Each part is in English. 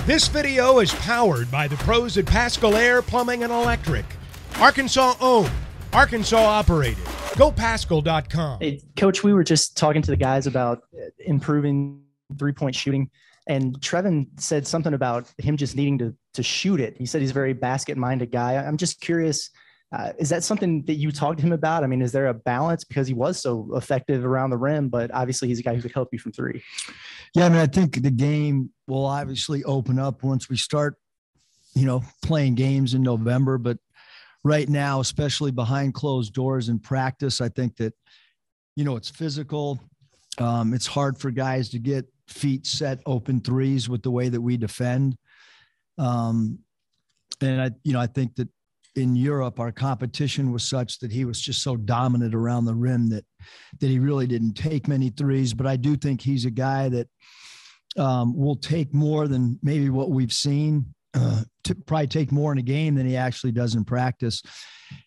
This video is powered by the pros at Pascal Air Plumbing and Electric. Arkansas owned, Arkansas operated. GoPascal.com. Hey, Coach, we were just talking to the guys about improving three-point shooting, and Trevin said something about him just needing to shoot it. He said he's a very basket-minded guy. I'm just curious, is that something that you talked to him about? I mean, is there a balance? Because he was so effective around the rim, but obviously he's a guy who could help you from three. Yeah, I mean, I think the game will obviously open up once we start, playing games in November. But right now, especially behind closed doors in practice, I think that, it's physical. It's hard for guys to get feet set open threes with the way that we defend. And I think that in Europe, our competition was such that he was just so dominant around the rim that he really didn't take many threes. But I do think he's a guy that will take more than maybe what we've seen, to probably take more in a game than he actually does in practice.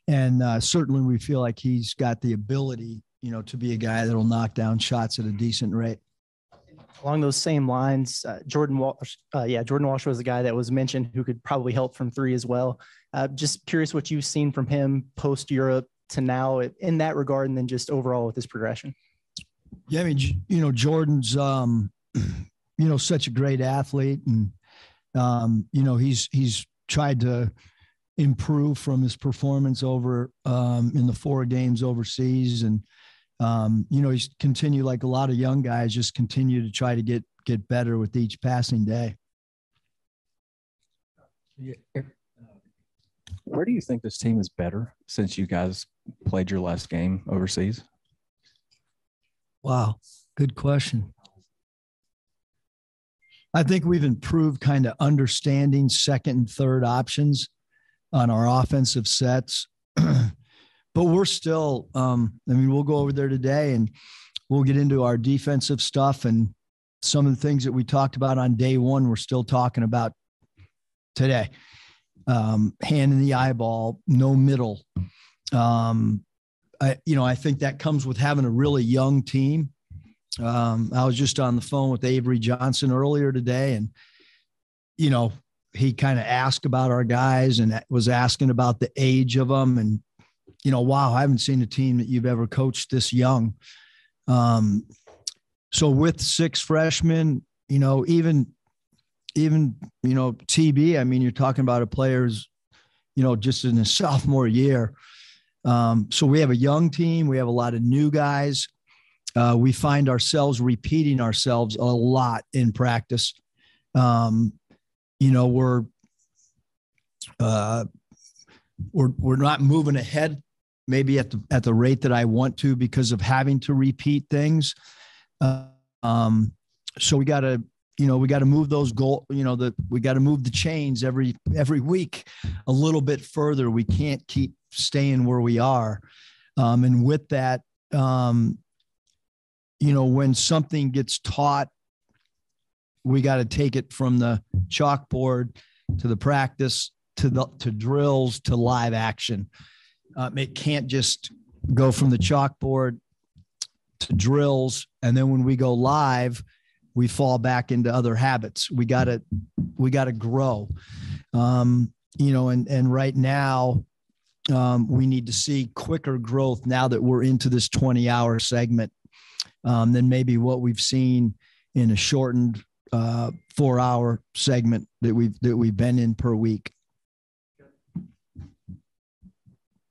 And certainly we feel like he's got the ability, to be a guy that'll knock down shots at a decent rate. Along those same lines, Jordan Walsh was the guy that was mentioned who could probably help from three as well. Just curious what you've seen from him post-Europe to now in that regard, and then just overall with his progression. Yeah, I mean, Jordan's, such a great athlete, and, he's tried to improve from his performance over in the 4 games overseas. And, he's continued, like a lot of young guys, just continue to try to get better with each passing day. Where do you think this team is better since you guys played your last game overseas? Wow, good question. I think we've improved kind of understanding second and third options on our offensive sets. But we're still, we'll go over there today and we'll get into our defensive stuff, and some of the things that we talked about on day one, we're still talking about today. Hand in the eyeball, no middle. I think that comes with having a really young team. I was just on the phone with Avery Johnson earlier today, and, he kind of asked about our guys and was asking about the age of them. And, wow, I haven't seen a team that you've ever coached this young. So with 6 freshmen, even TB, I mean, you're talking about a player's, just in his sophomore year. So we have a young team. We have a lot of new guys. We find ourselves repeating ourselves a lot in practice. We're not moving ahead maybe at the rate that I want to because of having to repeat things. So we got to move those we got to move the chains every week a little bit further. We can't keep staying where we are. And with that, when something gets taught, we got to take it from the chalkboard to the practice, to drills, to live action. It can't just go from the chalkboard to drills, and then when we go live, we fall back into other habits. We got to grow, and right now we need to see quicker growth now that we're into this 20-hour segment than maybe what we've seen in a shortened 4-hour segment that we've been in per week.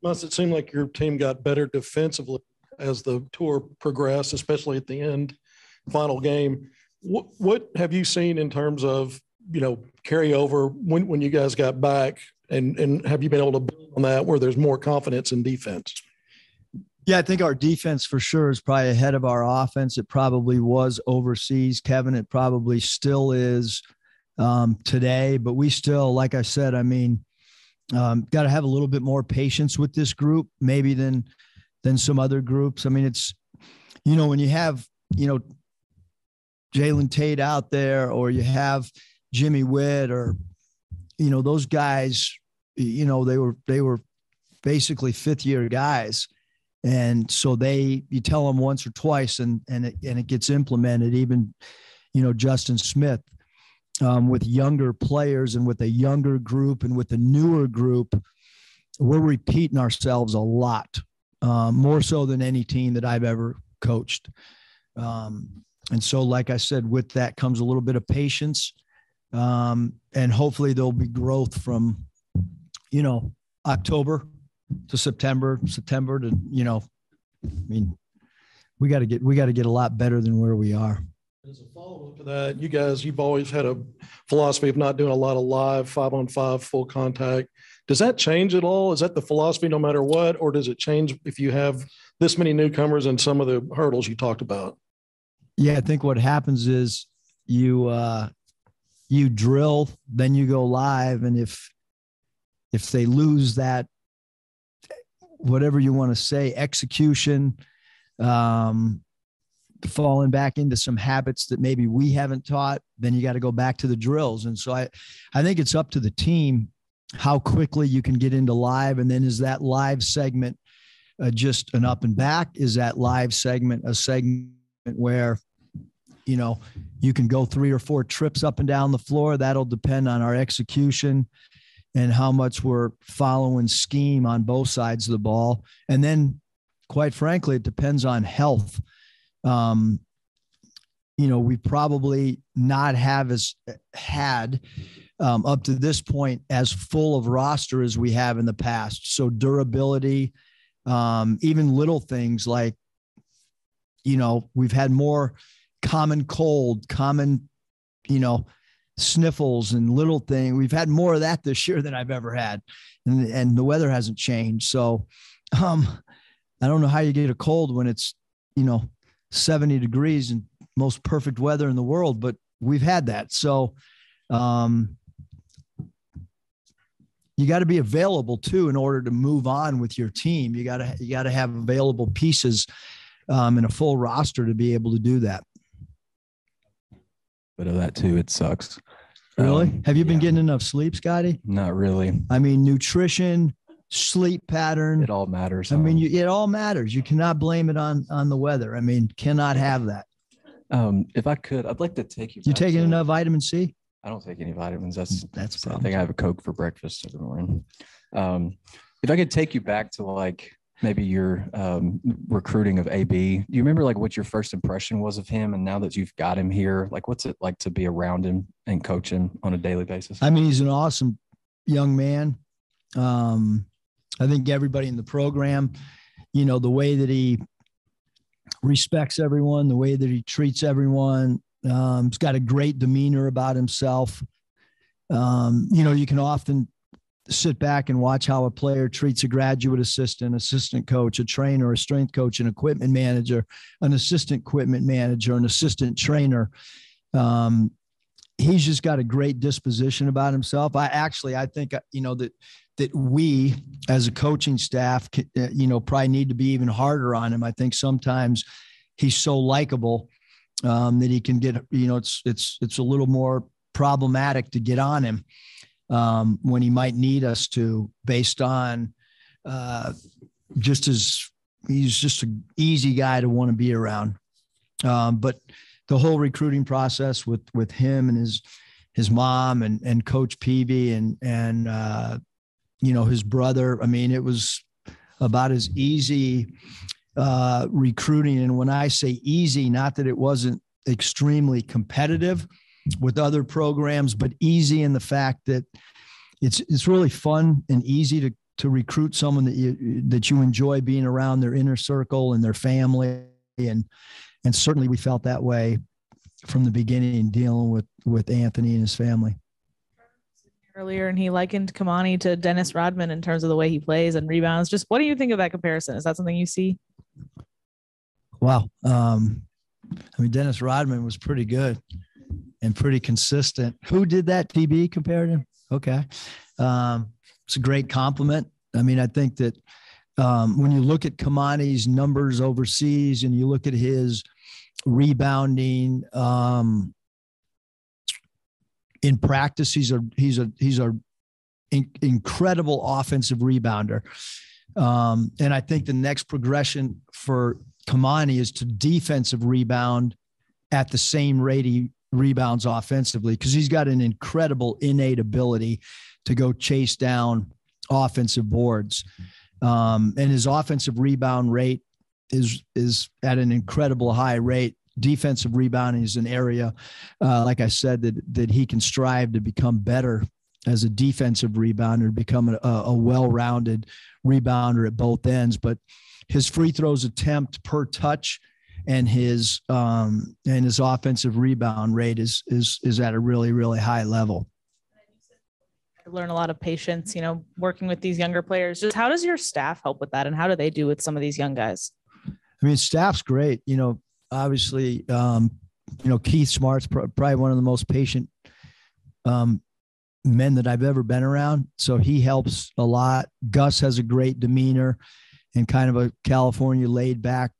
Must it seem like your team got better defensively as the tour progressed, especially at the end, final game? What have you seen in terms of, carryover when you guys got back, and have you been able to build on that where there's more confidence in defense? Yeah, I think our defense for sure is probably ahead of our offense. It probably was overseas, Kevin. It probably still is today, but we still, like I said, got to have a little bit more patience with this group, maybe than some other groups. I mean, it's, when you have, Jalen Tate out there, or you have Jimmy Witt, or, those guys, they were basically 5th-year guys. And so you tell them once or twice and it gets implemented. Even, Justin Smith, with younger players and with a younger group and with a newer group, we're repeating ourselves a lot, more so than any team that I've ever coached. And so, like I said, with that comes a little bit of patience, and hopefully there'll be growth from, October to September to, we got to get a lot better than where we are. As a follow-up to that, you've always had a philosophy of not doing a lot of live 5-on-5 full contact. Does that change at all? Is that the philosophy no matter what, or does it change if you have this many newcomers and some of the hurdles you talked about? Yeah, I think what happens is you drill, then you go live, and if they lose that, whatever you want to say, execution, falling back into some habits that maybe we haven't taught, then you got to go back to the drills. And so I think it's up to the team how quickly you can get into live. And then is that live segment just an up and back? Is that live segment a segment where, you can go 3 or 4 trips up and down the floor? That'll depend on our execution and how much we're following scheme on both sides of the ball. And then, quite frankly, it depends on health. We probably not have had up to this point as full of roster as we have in the past. So durability, even little things like, we've had more common cold, common, sniffles and little thing. We've had more of that this year than I've ever had. And the weather hasn't changed. So I don't know how you get a cold when it's, 70 degrees and most perfect weather in the world, but we've had that. So you got to be available too, in order to move on with your team. You got to have available pieces and a full roster to be able to do that. But of that too, it sucks. Really? Have you been getting enough sleep, Scotty? Not really. I mean, nutrition, sleep pattern. It all matters. It all matters. You cannot blame it on the weather. Cannot have that. If I could, I'd like to take you. You taking enough vitamin C? I don't take any vitamins. That's a problem. I think I have a Coke for breakfast every morning. If I could take you back to like maybe your recruiting of AB. Do you remember like what your first impression was of him? And now that you've got him here, like what's it like to be around him and coach him on a daily basis? He's an awesome young man. I think everybody in the program, the way that he respects everyone, the way that he treats everyone, he's got a great demeanor about himself. You can often sit back and watch how a player treats a graduate assistant coach, a trainer, a strength coach, an equipment manager, an assistant equipment manager, an assistant trainer. He's just got a great disposition about himself. I think, that we as a coaching staff, probably need to be even harder on him. I think sometimes he's so likable that he can get, it's a little more problematic to get on him when he might need us to, based on he's just an easy guy to want to be around. But the whole recruiting process with him and his mom and Coach Peavy and his brother, it was about as easy recruiting. And when I say easy, not that it wasn't extremely competitive with other programs, but easy in the fact that it's really fun and easy to recruit someone that you enjoy being around, their inner circle and their family. And certainly we felt that way from the beginning, dealing with Anthony and his family. Earlier, and he likened Kamani to Dennis Rodman in terms of the way he plays and rebounds. Just what do you think of that comparison? Is that something you see? Wow. Dennis Rodman was pretty good and pretty consistent. Who did that? TB compared him? Okay. It's a great compliment. I think that when you look at Kamani's numbers overseas and you look at his rebounding, in practice, he's a incredible offensive rebounder. And I think the next progression for Kamani is to defensive rebound at the same rate rebounds offensively because he's got an incredible innate ability to go chase down offensive boards. And his offensive rebound rate is at an incredible high rate. Defensive rebounding is an area, like I said, that he can strive to become better as a defensive rebounder, become a well-rounded rebounder at both ends. But his free throws attempt per touch and his offensive rebound rate is at a really, really high level. Learn a lot of patience, working with these younger players. Just how does your staff help with that, and how do they do with some of these young guys? I mean, staff's great. Obviously, Keith Smart's probably one of the most patient men that I've ever been around. So he helps a lot. Gus has a great demeanor and kind of a California laid back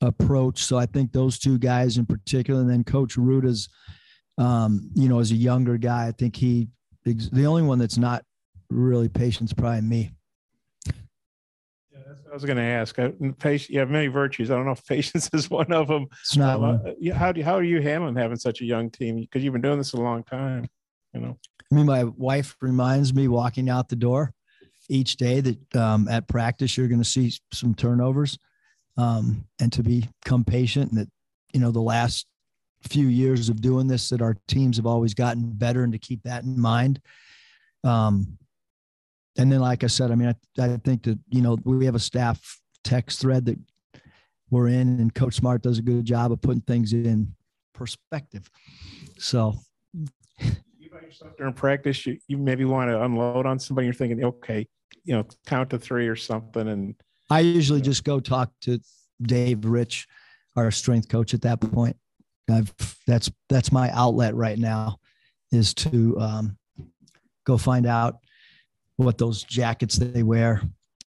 approach. So I think those two guys in particular, and then Coach Ruta's, as a younger guy, I think the only one that's not really patient is probably me. Yeah, that's what I was going to ask. You have many virtues. I don't know if patience is one of them. It's not one. How are you handling having such a young team? Because you've been doing this a long time. I mean, my wife reminds me walking out the door each day that at practice you're going to see some turnovers, and to become patient. And that the last few years of doing this, that our teams have always gotten better, and to keep that in mind. And then, like I said, I mean, I think that, we have a staff text thread that we're in, and Coach Smart does a good job of putting things in perspective. So you by yourself during practice, you maybe want to unload on somebody. You're thinking, okay, count to 3 or something. And I usually just go talk to Dave Rich, our strength coach at that point. That's my outlet right now, is to go find out what those jackets they wear,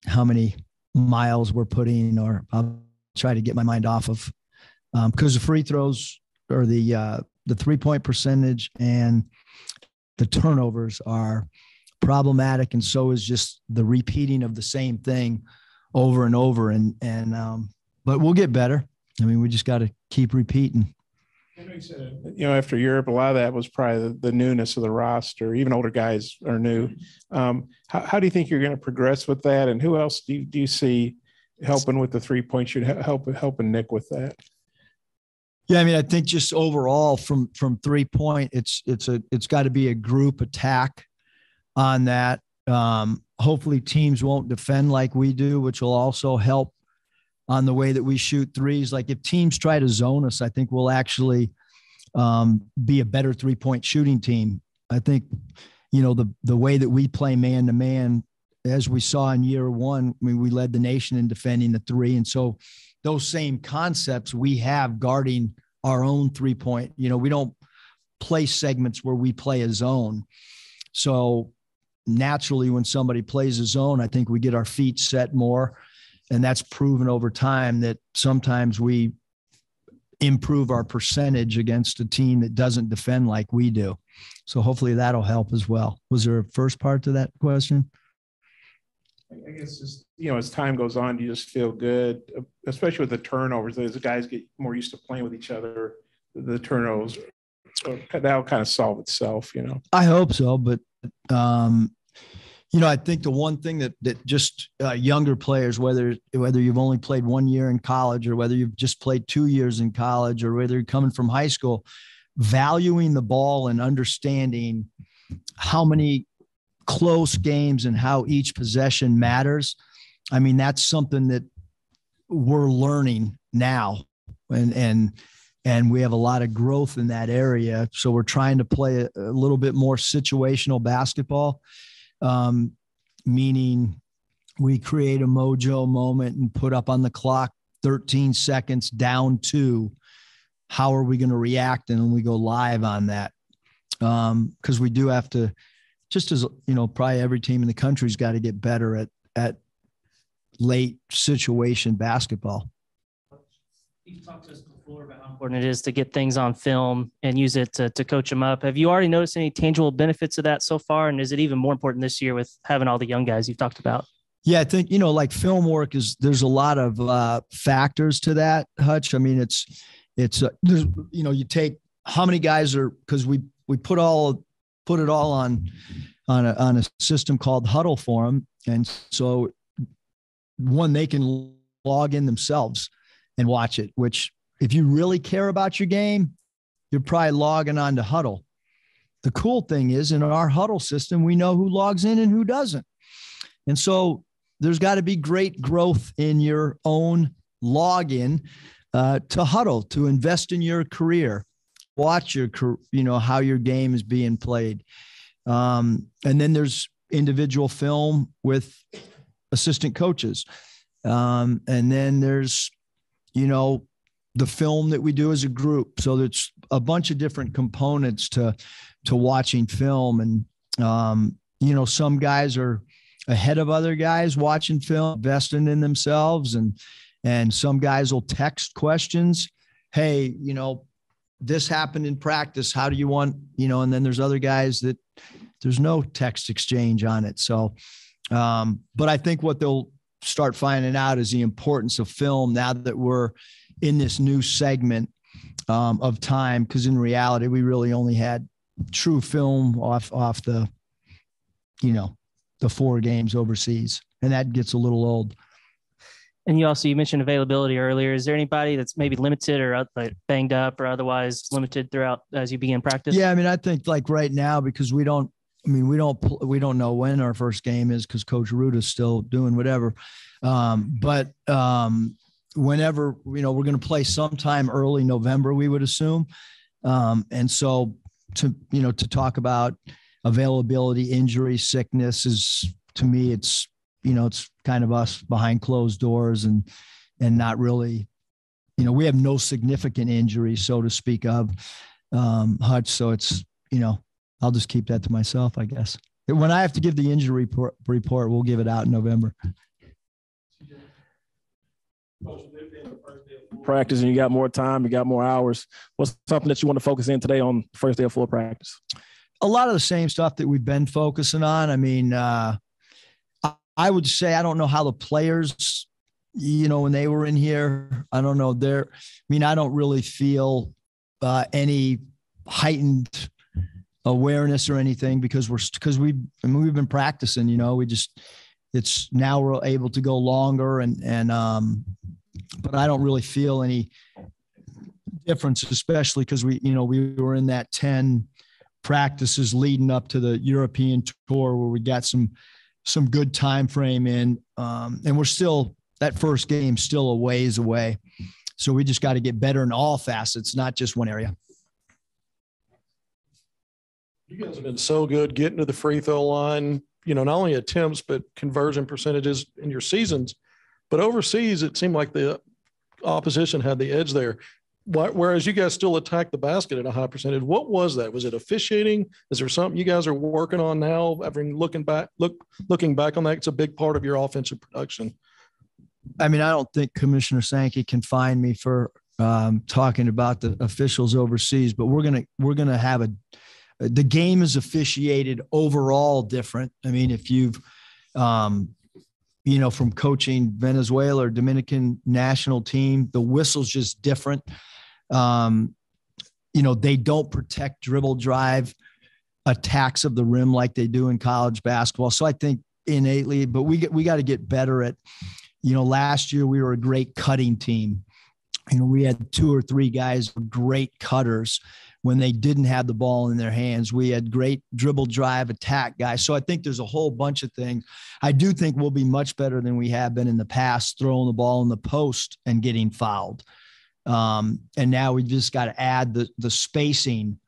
how many miles we're putting, or I'll try to get my mind off of, because the free throws or the 3-point percentage and the turnovers are problematic, and so is just the repeating of the same thing over and over. And but we'll get better. I mean, we just got to keep repeating. After Europe, a lot of that was probably the newness of the roster. Even older guys are new. How do you think you're going to progress with that? And who else do you see helping with the 3-point shoot, helping Nick with that? Yeah, I mean, I think just overall from 3-point, it's got to be a group attack on that. Hopefully teams won't defend like we do, which will also help on the way that we shoot threes. Like if teams try to zone us, I think we'll actually be a better 3-point shooting team. I think, the way that we play man to man, as we saw in year one, I mean, we led the nation in defending the 3. And so those same concepts we have guarding our own 3-point, we don't play segments where we play a zone. So naturally when somebody plays a zone, I think we get our feet set more. And that's proven over time that sometimes we improve our percentage against a team that doesn't defend like we do. So hopefully that'll help as well. Was there a first part to that question? I guess just, as time goes on, you just feel good, especially with the turnovers. As the guys get more used to playing with each other, the turnovers, that'll kind of solve itself, I hope so. But, I think the one thing that just younger players, whether you've only played 1 year in college or whether you've just played 2 years in college or whether you're coming from high school, valuing the ball and understanding how many close games and how each possession matters. I mean, that's something that we're learning now, and we have a lot of growth in that area. So we're trying to play a little bit more situational basketball. Meaning we create a mojo moment and put up on the clock 13 seconds down 2. How are we going to react? And then we go live on that. Because we do have to, just as, probably every team in the country's got to get better at late situation basketball. You've talked to us before about how important it is to get things on film and use it to coach them up. Have you already noticed any tangible benefits of that so far? And is it even more important this year with having all the young guys you've talked about? Yeah, I think, like film work there's a lot of factors to that, Hutch. I mean, there's, you take how many guys are, because we put it all on a system called Huddle for them. And so one, they can log in themselves and watch it, which if you really care about your game, you're probably logging on to Huddle. The cool thing is in our Huddle system, we know who logs in and who doesn't. And so there's got to be great growth in your own login to Huddle, to invest in your career, watch your, how your game is being played. And then there's individual film with assistant coaches. And then there's, the film that we do as a group. So there's a bunch of different components to watching film. And, some guys are ahead of other guys watching film, investing in themselves. And some guys will text questions. Hey, this happened in practice. How do you want, and then there's other guys that there's no text exchange on it. So, but I think what they'll start finding out is the importance of film now that we're in this new segment of time. Cause in reality, we really only had true film off the, the 4 games overseas, and that gets a little old. And you mentioned availability earlier. Is there anybody that's maybe limited or banged up or otherwise limited throughout as you begin practice? Yeah. I mean, I think like right now, because we don't know when our first game is because Coach Ruta's still doing whatever. But whenever, we're going to play sometime early November, we would assume. And so to talk about availability, injury, sickness is, to me, it's kind of us behind closed doors and not really, we have no significant injuries, so to speak of, Hutch. So it's, I'll just keep that to myself, I guess. When I have to give the injury report, we'll give it out in November. Practice, and you got more time, you got more hours. What's something that you want to focus in today on the first day of full practice? A lot of the same stuff that we've been focusing on. I mean, I would say, I don't know how the players, when they were in here, I don't know I don't really feel any heightened awareness or anything because we've been practicing, it's now we're able to go longer but I don't really feel any difference, especially because we were in that 10 practices leading up to the European tour where we got some good time frame in, and we're still, that first game still a ways away. So we just got to get better in all facets, not just one area. You guys have been so good getting to the free throw line, not only attempts, but conversion percentages in your seasons. But overseas, it seemed like the opposition had the edge there. Whereas you guys still attack the basket at a high percentage. What was that? Was it officiating? Is there something you guys are working on now? Looking back on that, it's a big part of your offensive production. I mean, I don't think Commissioner Sankey can find me for talking about the officials overseas, but we're gonna have the game is officiated overall different. I mean, if you've from coaching Venezuela or Dominican national team, the whistle's just different. They don't protect dribble drive attacks of the rim like they do in college basketball. So I think innately, but we got to get better at, last year we were a great cutting team. We had 2 or 3 guys, great cutters when they didn't have the ball in their hands. We had great dribble drive attack guys. So I think there's a whole bunch of things. I do think we'll be much better than we have been in the past, throwing the ball in the post and getting fouled. And now we just got to add the spacing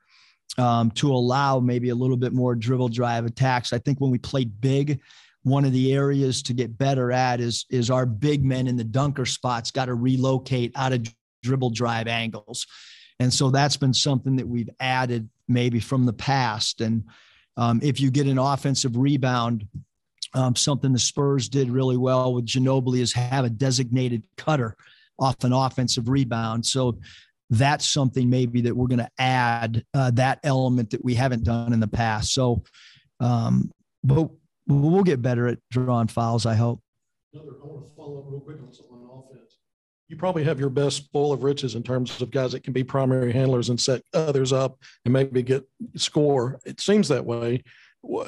to allow maybe a little bit more dribble drive attacks. I think when we played big, one of the areas to get better at is our big men in the dunker spots got to relocate out of dribble drive angles. And so that's been something that we've added maybe from the past. And if you get an offensive rebound, something the Spurs did really well with Ginobili is have a designated cutter off an offensive rebound. So that's something maybe that we're going to add that element that we haven't done in the past. So, but we'll get better at drawing fouls, I hope. I want to follow up real quick on something on offense. You probably have your best spoil of riches in terms of guys that can be primary handlers and set others up and maybe get score. It seems that way.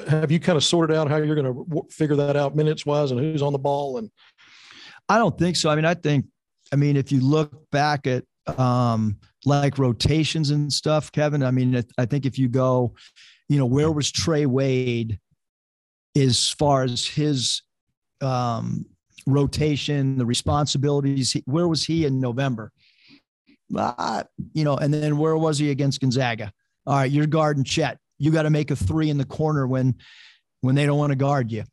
Have you kind of sorted out how you're going to figure that out minutes wise and who's on the ball? And I don't think so. I mean, if you look back at like rotations and stuff, Kevin, I think if you go, where was Trey Wade as far as his rotation, the responsibilities, where was he in November? And then where was he against Gonzaga? All right, you're guarding Chet. You got to make a three in the corner when they don't want to guard you.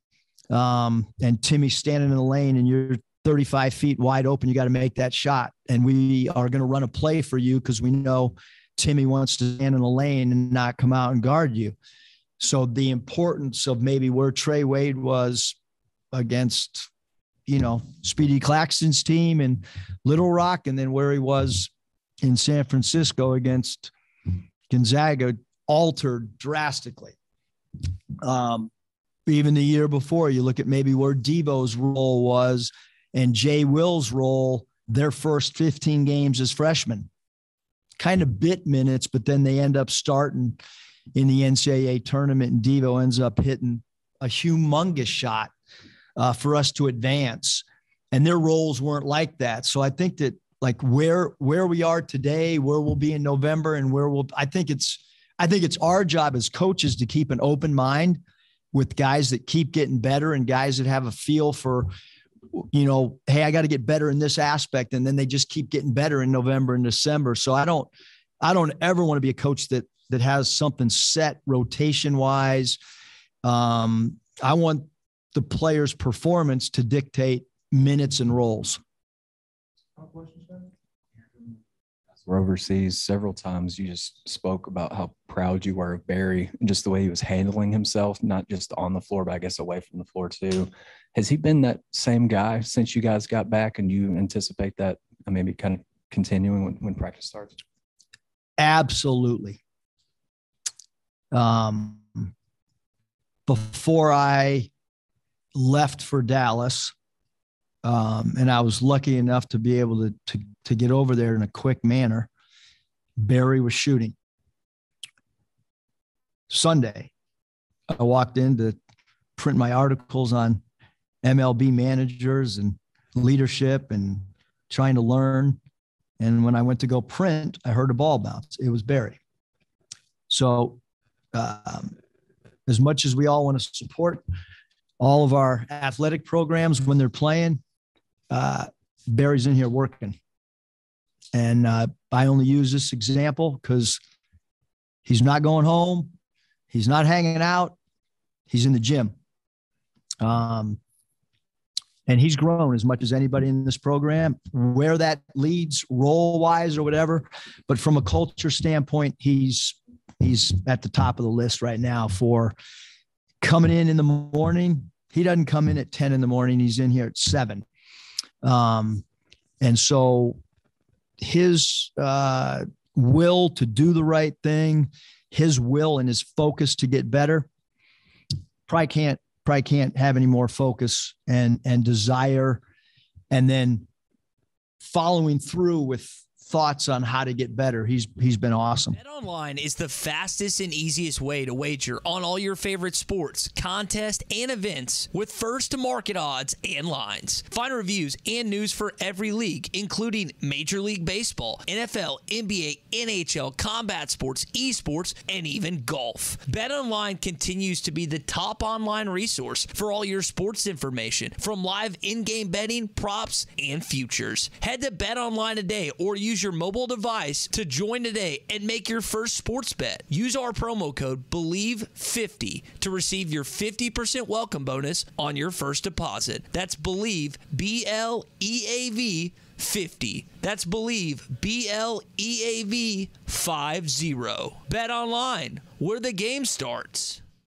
And Timmy's standing in the lane and you're 35 feet wide open. You got to make that shot. And we are going to run a play for you because we know Timmy wants to stand in the lane and not come out and guard you. So the importance of maybe where Trey Wade was against, Speedy Claxton's team in Little Rock, and then where he was in San Francisco against Gonzaga altered drastically. Even the year before, you look at maybe where Devo's role was and Jay Will's role, their first 15 games as freshmen. Kind of bit minutes, but then they end up starting in the NCAA tournament, and Devo ends up hitting a humongous shot for us to advance. And their roles weren't like that. So I think that like where we are today, where we'll be in November, and I think it's our job as coaches to keep an open mind with guys that keep getting better and guys that have a feel for, hey, I got to get better in this aspect. And then they just keep getting better in November and December. So I don't ever want to be a coach that has something set rotation wise. I want the player's performance to dictate minutes and roles. We're overseas several times. You just spoke about how proud you were of Barry and just the way he was handling himself, not just on the floor, but I guess away from the floor too. Has he been that same guy since you guys got back, and you anticipate that maybe kind of continuing when practice starts? Absolutely. Before I left for Dallas, and I was lucky enough to be able to get over there in a quick manner, Barry was shooting. Sunday, I walked in to print my articles on MLB managers and leadership and trying to learn. And when I went to go print, I heard a ball bounce. It was Barry. So as much as we all want to support all of our athletic programs when they're playing, Barry's in here working. And I only use this example because he's not going home. He's not hanging out. He's in the gym. And he's grown as much as anybody in this program, where that leads role-wise or whatever. But from a culture standpoint, he's at the top of the list right now for coming in the morning. He doesn't come in at 10 in the morning. He's in here at 7. And so his will to do the right thing, his will and his focus to get better, probably can't have any more focus and desire, and then following through with thoughts on how to get better. He's been awesome. BetOnline is the fastest and easiest way to wager on all your favorite sports, contests, and events with first-to-market odds and lines. Find reviews and news for every league, including Major League Baseball, NFL, NBA, NHL, combat sports, esports, and even golf. BetOnline continues to be the top online resource for all your sports information, from live in-game betting, props, and futures. Head to BetOnline today or use your mobile device to join today and make your first sports bet. Use our promo code BELIEVE50 to receive your 50% welcome bonus on your first deposit. That's BELIEVE, BLEAV 50. That's BELIEVE, BLEAV 50. Bet online, where the game starts.